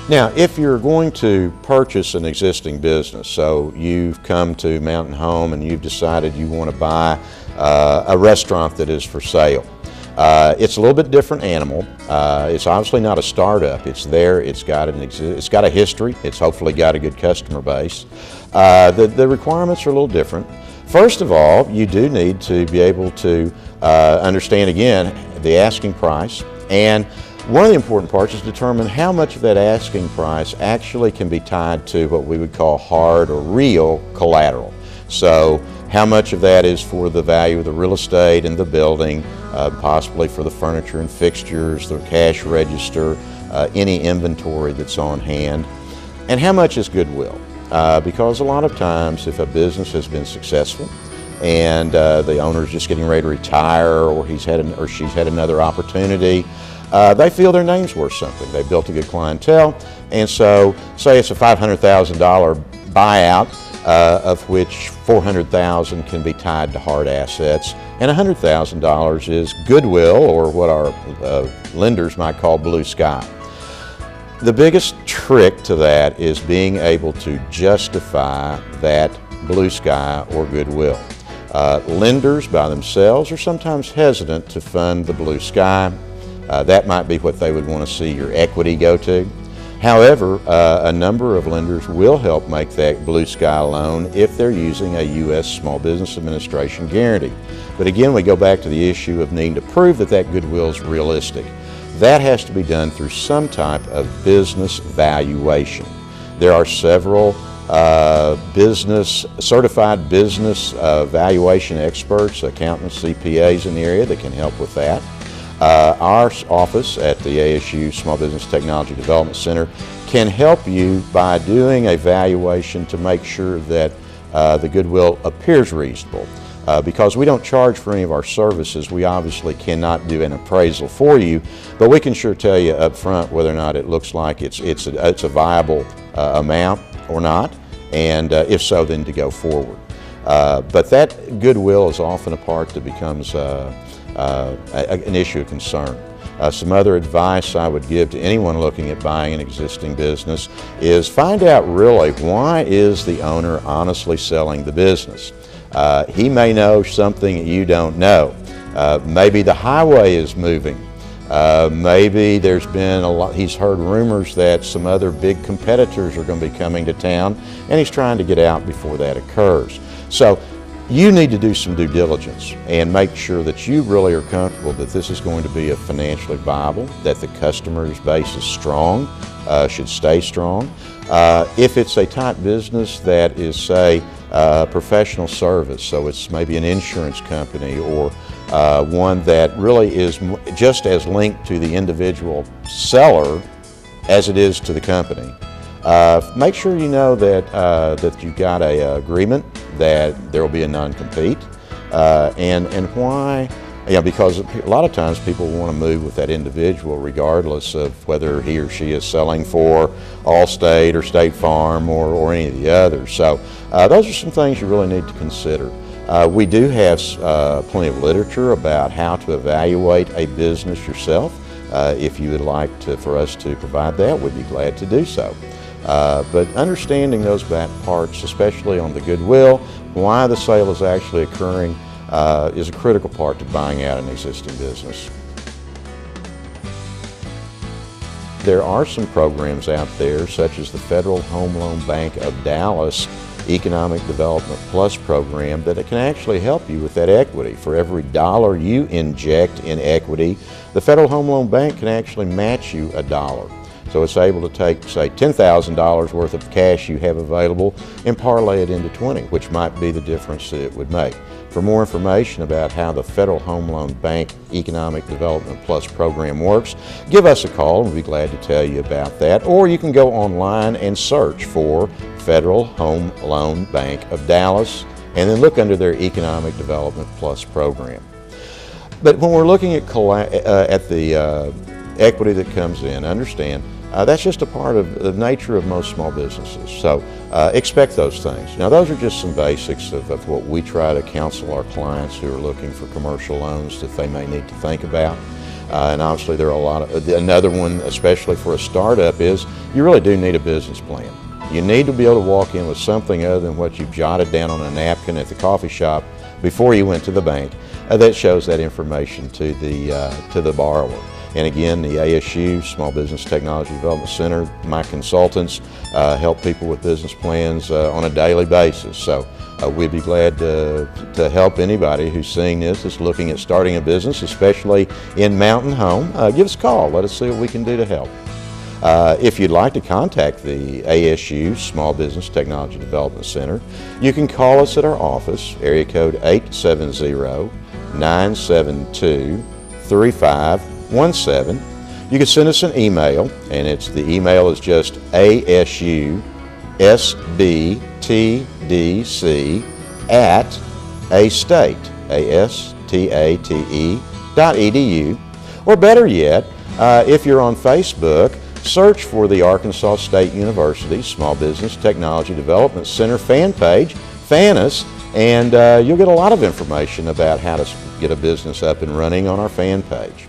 Now, if you're going to purchase an existing business, so you've come to Mountain Home and you've decided you want to buy a restaurant that is for sale, it's a little bit different animal. It's obviously not a startup. It's there. It's got a history. It's hopefully got a good customer base. The requirements are a little different. First of all, you do need to be able to understand again the asking price, and one of the important parts is determine how much of that asking price actually can be tied to what we would call hard or real collateral. So how much of that is for the value of the real estate and the building, possibly for the furniture and fixtures, the cash register, any inventory that's on hand, and how much is goodwill. Because a lot of times if a business has been successful and the owner's just getting ready to retire, or she's had another opportunity, they feel their name's worth something. They've built a good clientele, and so say it's a $500,000 buyout, of which $400,000 can be tied to hard assets, and $100,000 is goodwill, or what our lenders might call blue sky. The biggest trick to that is being able to justify that blue sky or goodwill. Lenders by themselves are sometimes hesitant to fund the blue sky. That might be what they would want to see your equity go to. However, a number of lenders will help make that blue sky loan if they're using a U.S. Small Business Administration guarantee. But again, we go back to the issue of needing to prove that that goodwill is realistic. That has to be done through some type of business valuation. There are several certified business valuation experts, accountants, CPAs in the area that can help with that. Our office at the ASU Small Business Technology Development Center can help you by doing a valuation to make sure that the goodwill appears reasonable. Because we don't charge for any of our services, we obviously cannot do an appraisal for you, but we can sure tell you up front whether or not it looks like it's a viable amount or not, and if so, then to go forward. But that goodwill is often a part that becomes an issue of concern. Some other advice I would give to anyone looking at buying an existing business is find out really why is the owner honestly selling the business. He may know something you don't know. Maybe the highway is moving. Maybe there's been he's heard rumors that some other big competitors are going to be coming to town, and he's trying to get out before that occurs. So you need to do some due diligence and make sure that you really are comfortable that this is going to be a financially viable, that the customer's base is strong, should stay strong. If it's a type business that is, say, professional service, so it's maybe an insurance company or one that really is just as linked to the individual seller as it is to the company. Make sure you know that you've got an agreement, that there will be a non-compete, and why. Because a lot of times people want to move with that individual regardless of whether he or she is selling for Allstate or State Farm or any of the others. So those are some things you really need to consider. We do have plenty of literature about how to evaluate a business yourself. If you would like for us to provide that, we'd be glad to do so. But understanding those back parts, especially on the goodwill, why the sale is actually occurring, is a critical part to buying out an existing business. There are some programs out there, such as the Federal Home Loan Bank of Dallas Economic Development Plus program, that it can actually help you with that equity. For every dollar you inject in equity, the Federal Home Loan Bank can actually match you $1. So it's able to take, say, $10,000 worth of cash you have available and parlay it into 20, which might be the difference that it would make. For more information about how the Federal Home Loan Bank Economic Development Plus program works, give us a call and we'll be glad to tell you about that. Or you can go online and search for Federal Home Loan Bank of Dallas and then look under their Economic Development Plus program. But when we're looking at the equity that comes in, understand that's just a part of the nature of most small businesses. So expect those things. Now those are just some basics of what we try to counsel our clients who are looking for commercial loans that they may need to think about. And obviously there are a lot of, another one especially for a startup is you really do need a business plan. You need to be able to walk in with something other than what you've jotted down on a napkin at the coffee shop before you went to the bank that shows that information to the borrower. And again, the ASU Small Business Technology Development Center, my consultants help people with business plans on a daily basis. So we'd be glad to help anybody who's seeing this, is looking at starting a business, especially in Mountain Home. Give us a call. Let us see what we can do to help. If you'd like to contact the ASU Small Business Technology Development Center, you can call us at our office, area code 870-972-3517. You can send us an email, and the email is just ASUSBTDC@astate.edu, or better yet, if you're on Facebook, search for the Arkansas State University Small Business Technology Development Center fan page, fan us, and you'll get a lot of information about how to get a business up and running on our fan page.